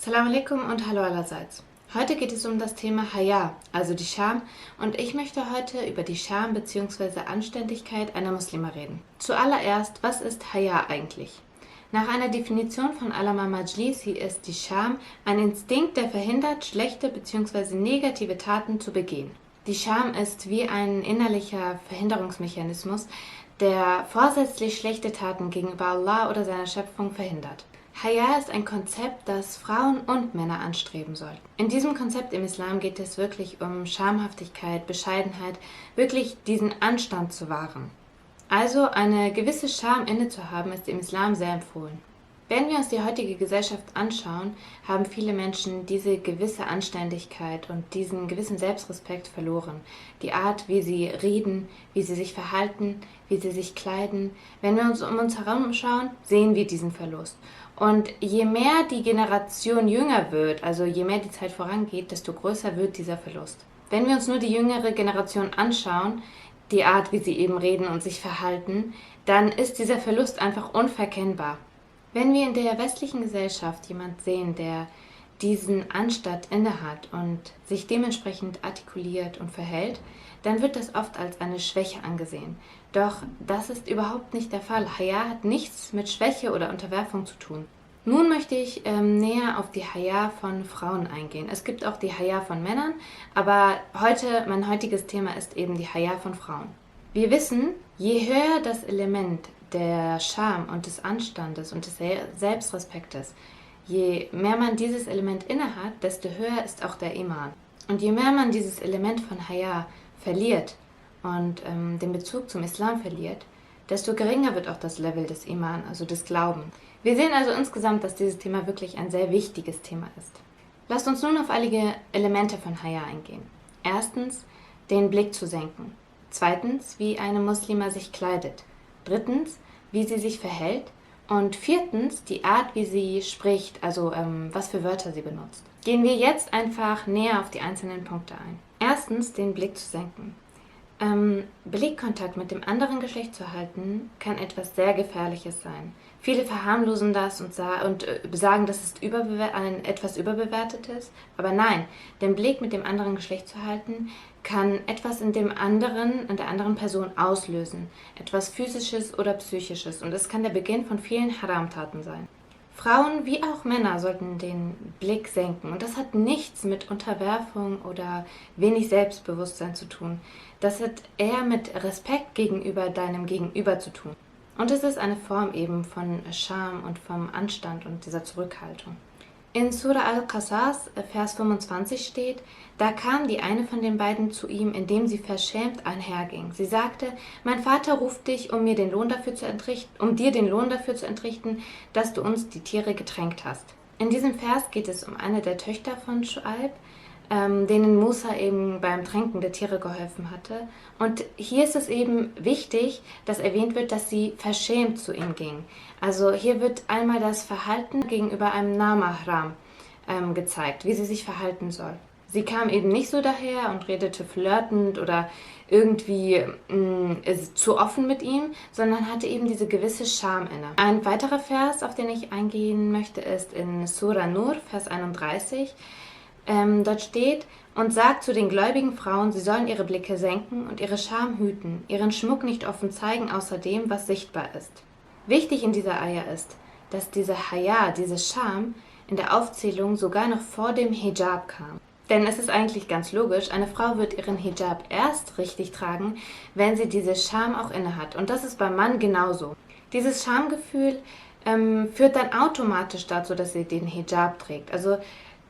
Assalamu alaikum und hallo allerseits. Heute geht es um das Thema Haya, also die Scham, und ich möchte heute über die Scham bzw. Anständigkeit einer Muslima reden. Zuallererst, was ist Haya eigentlich? Nach einer Definition von Allama Majlisi ist die Scham ein Instinkt, der verhindert, schlechte bzw. negative Taten zu begehen. Die Scham ist wie ein innerlicher Verhinderungsmechanismus, der vorsätzlich schlechte Taten gegenüber Allah oder seiner Schöpfung verhindert. Haya ist ein Konzept, das Frauen und Männer anstreben sollten. In diesem Konzept im Islam geht es wirklich um Schamhaftigkeit, Bescheidenheit, wirklich diesen Anstand zu wahren. Also eine gewisse Scham innezuhaben ist im Islam sehr empfohlen. Wenn wir uns die heutige Gesellschaft anschauen, haben viele Menschen diese gewisse Anständigkeit und diesen gewissen Selbstrespekt verloren. Die Art, wie sie reden, wie sie sich verhalten, wie sie sich kleiden. Wenn wir uns um uns herum schauen, sehen wir diesen Verlust. Und je mehr die Generation jünger wird, also je mehr die Zeit vorangeht, desto größer wird dieser Verlust. Wenn wir uns nur die jüngere Generation anschauen, die Art, wie sie eben reden und sich verhalten, dann ist dieser Verlust einfach unverkennbar. Wenn wir in der westlichen Gesellschaft jemanden sehen, der diesen Anstand innehat und sich dementsprechend artikuliert und verhält, dann wird das oft als eine Schwäche angesehen. Doch das ist überhaupt nicht der Fall. Haya hat nichts mit Schwäche oder Unterwerfung zu tun. Nun möchte ich näher auf die Haya von Frauen eingehen. Es gibt auch die Haya von Männern, aber mein heutiges Thema ist eben die Haya von Frauen. Wir wissen, je höher das Element der Scham und des Anstandes und des Selbstrespektes, je mehr man dieses Element innehat, desto höher ist auch der Iman. Und je mehr man dieses Element von Haya verliert und den Bezug zum Islam verliert, desto geringer wird auch das Level des Iman, also des Glaubens. Wir sehen also insgesamt, dass dieses Thema wirklich ein sehr wichtiges Thema ist. Lasst uns nun auf einige Elemente von Haya eingehen. Erstens, den Blick zu senken. Zweitens, wie eine Muslima sich kleidet. Drittens, wie sie sich verhält. Und viertens, die Art, wie sie spricht, also was für Wörter sie benutzt. Gehen wir jetzt einfach näher auf die einzelnen Punkte ein. Erstens, den Blick zu senken. Blickkontakt mit dem anderen Geschlecht zu halten, kann etwas sehr Gefährliches sein. Viele verharmlosen das und sagen, dass es etwas Überbewertetes. Aber nein, den Blick mit dem anderen Geschlecht zu halten, kann etwas in der anderen Person auslösen. Etwas Physisches oder Psychisches. Und es kann der Beginn von vielen Haramtaten sein. Frauen wie auch Männer sollten den Blick senken. Und das hat nichts mit Unterwerfung oder wenig Selbstbewusstsein zu tun. Das hat eher mit Respekt gegenüber deinem Gegenüber zu tun. Und es ist eine Form eben von Scham und vom Anstand und dieser Zurückhaltung. In Surah Al-Qasas, Vers 25 steht, da kam die eine von den beiden zu ihm, indem sie verschämt einherging. Sie sagte, mein Vater ruft dich, um dir den Lohn dafür zu entrichten, dass du uns die Tiere getränkt hast. In diesem Vers geht es um eine der Töchter von Schuaib, denen Musa eben beim Tränken der Tiere geholfen hatte. Und hier ist es eben wichtig, dass erwähnt wird, dass sie verschämt zu ihm ging. Also hier wird einmal das Verhalten gegenüber einem Namahram gezeigt, wie sie sich verhalten soll. Sie kam eben nicht so daher und redete flirtend oder irgendwie zu offen mit ihm, sondern hatte eben diese gewisse Scham inne. Ein weiterer Vers, auf den ich eingehen möchte, ist in Surah Nur, Vers 31. Dort steht, und sagt zu den gläubigen Frauen, sie sollen ihre Blicke senken und ihre Scham hüten, ihren Schmuck nicht offen zeigen, außer dem, was sichtbar ist. Wichtig in dieser Ayah ist, dass diese Haya, diese Scham, in der Aufzählung sogar noch vor dem Hijab kam. Denn es ist eigentlich ganz logisch, eine Frau wird ihren Hijab erst richtig tragen, wenn sie diese Scham auch innehat. Und das ist beim Mann genauso. Dieses Schamgefühl führt dann automatisch dazu, dass sie den Hijab trägt. Also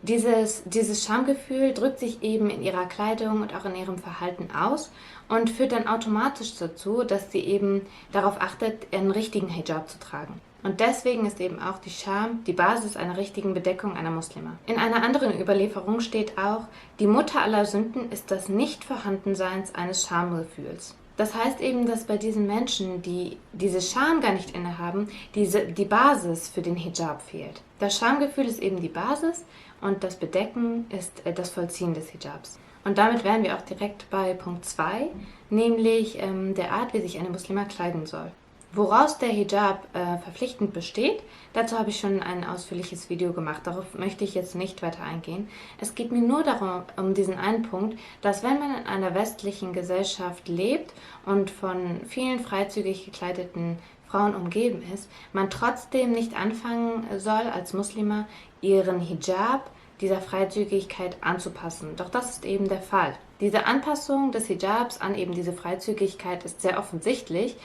dieses Schamgefühl drückt sich eben in ihrer Kleidung und auch in ihrem Verhalten aus und führt dann automatisch dazu, dass sie eben darauf achtet, einen richtigen Hijab zu tragen. Und deswegen ist eben auch die Scham die Basis einer richtigen Bedeckung einer Muslima. In einer anderen Überlieferung steht auch, die Mutter aller Sünden ist das Nichtvorhandenseins eines Schamgefühls. Das heißt eben, dass bei diesen Menschen, die diese Scham gar nicht innehaben, die Basis für den Hijab fehlt. Das Schamgefühl ist eben die Basis und das Bedecken ist das Vollziehen des Hijabs. Und damit wären wir auch direkt bei Punkt 2, nämlich der Art, wie sich eine Muslima kleiden soll. Woraus der Hijab verpflichtend besteht, dazu habe ich schon ein ausführliches Video gemacht. Darauf möchte ich jetzt nicht weiter eingehen. Es geht mir nur darum, um diesen einen Punkt, dass wenn man in einer westlichen Gesellschaft lebt und von vielen freizügig gekleideten Frauen umgeben ist, man trotzdem nicht anfangen soll, als Muslima ihren Hijab dieser Freizügigkeit anzupassen. Doch das ist eben der Fall. Diese Anpassung des Hijabs an eben diese Freizügigkeit ist sehr offensichtlich.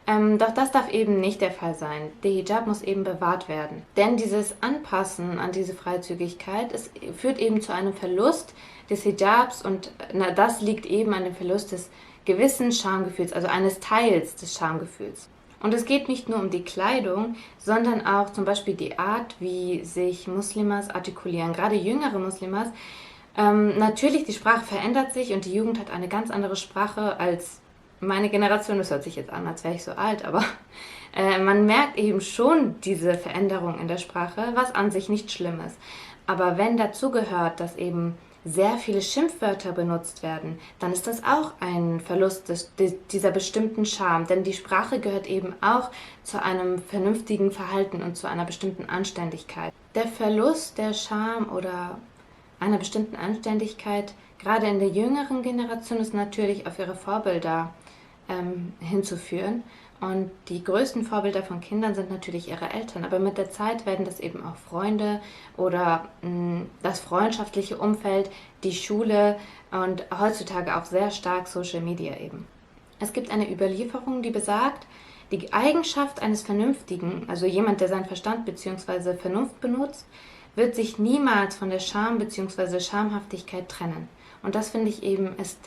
Doch das darf eben nicht der Fall sein. Der Hijab muss eben bewahrt werden. Denn dieses Anpassen an diese Freizügigkeit führt eben zu einem Verlust des Hijabs und das liegt eben an dem Verlust des gewissen Schamgefühls, also eines Teils des Schamgefühls. Und es geht nicht nur um die Kleidung, sondern auch zum Beispiel die Art, wie sich Muslimas artikulieren. Gerade jüngere Muslimas. Natürlich, die Sprache verändert sich und die Jugend hat eine ganz andere Sprache als meine Generation. Das hört sich jetzt an, als wäre ich so alt, aber man merkt eben schon diese Veränderung in der Sprache, was an sich nicht schlimm ist. Aber wenn dazu gehört, dass eben sehr viele Schimpfwörter benutzt werden, dann ist das auch ein Verlust dieser bestimmten Scham. Denn die Sprache gehört eben auch zu einem vernünftigen Verhalten und zu einer bestimmten Anständigkeit. Der Verlust der Scham oder einer bestimmten Anständigkeit, gerade in der jüngeren Generation, ist natürlich auf ihre Vorbilder hinzuführen. Und die größten Vorbilder von Kindern sind natürlich ihre Eltern. Aber mit der Zeit werden das eben auch Freunde oder das freundschaftliche Umfeld, die Schule und heutzutage auch sehr stark Social Media eben. Es gibt eine Überlieferung, die besagt, die Eigenschaft eines Vernünftigen, also jemand, der seinen Verstand bzw. Vernunft benutzt, wird sich niemals von der Scham bzw. Schamhaftigkeit trennen. Und das finde ich eben ist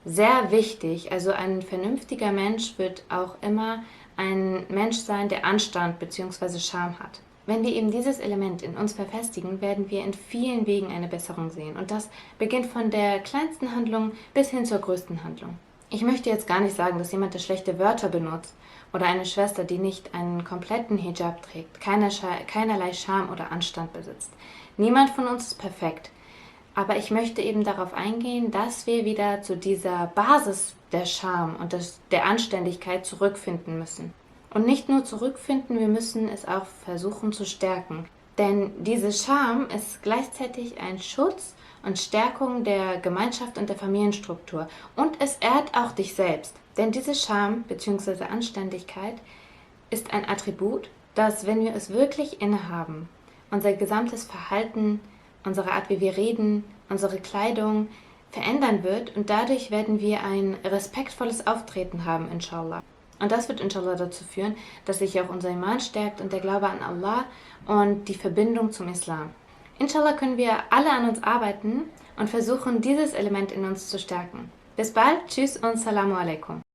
sehr wichtig. Also ein vernünftiger Mensch wird auch immer ein Mensch sein, der Anstand bzw. Scham hat. Wenn wir eben dieses Element in uns verfestigen, werden wir in vielen Wegen eine Besserung sehen. Und das beginnt von der kleinsten Handlung bis hin zur größten Handlung. Ich möchte jetzt gar nicht sagen, dass jemand, der schlechte Wörter benutzt oder eine Schwester, die nicht einen kompletten Hijab trägt, keinerlei Scham oder Anstand besitzt. Niemand von uns ist perfekt. Aber ich möchte eben darauf eingehen, dass wir wieder zu dieser Basis der Scham und der Anständigkeit zurückfinden müssen. Und nicht nur zurückfinden, wir müssen es auch versuchen zu stärken. Denn diese Scham ist gleichzeitig ein Schutz und Stärkung der Gemeinschaft und der Familienstruktur. Und es ehrt auch dich selbst. Denn diese Scham bzw. Anständigkeit ist ein Attribut, das, wenn wir es wirklich innehaben, unser gesamtes Verhalten, unsere Art, wie wir reden, unsere Kleidung verändern wird und dadurch werden wir ein respektvolles Auftreten haben, inshallah. Und das wird inshallah dazu führen, dass sich auch unser Iman stärkt und der Glaube an Allah und die Verbindung zum Islam. Inshallah können wir alle an uns arbeiten und versuchen, dieses Element in uns zu stärken. Bis bald, tschüss und Salamu alaikum.